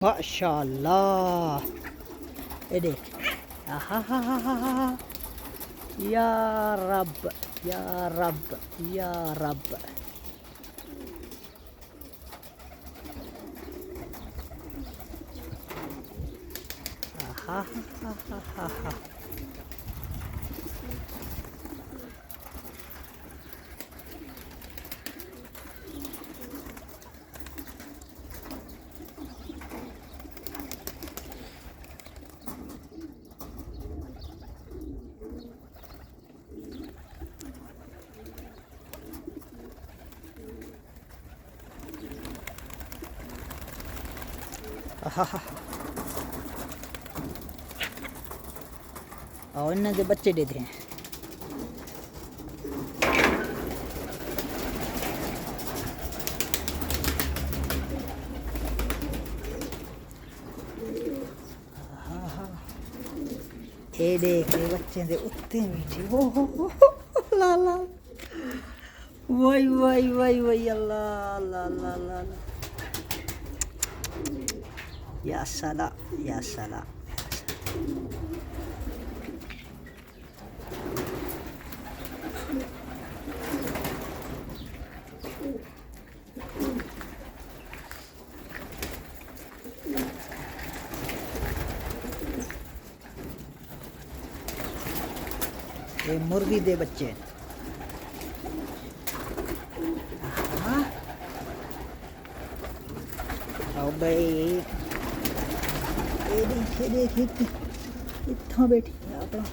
माशाल्लाह, ये देख। आहा, या रब, या रब, या रब। आहा, और इन्हें के बच्चे दे दें। ये देख ये बच्चे दे उत्ते बैठे। हो ला ला, वही वही वही वही, अल्लाह अल्लाह अल्लाह अल्लाह, या सला, या सला। ये मुर्गी दे बच्चे। आओ भाई, ये देख इतना बैठी अपना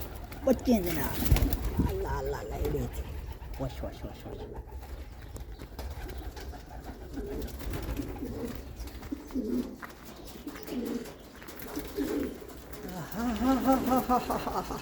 बच्चे दे ना। अल्लाह अल्लाह अल्लाह, ये देख, वश वश वश वश। हा हा हा हा हा हा हा।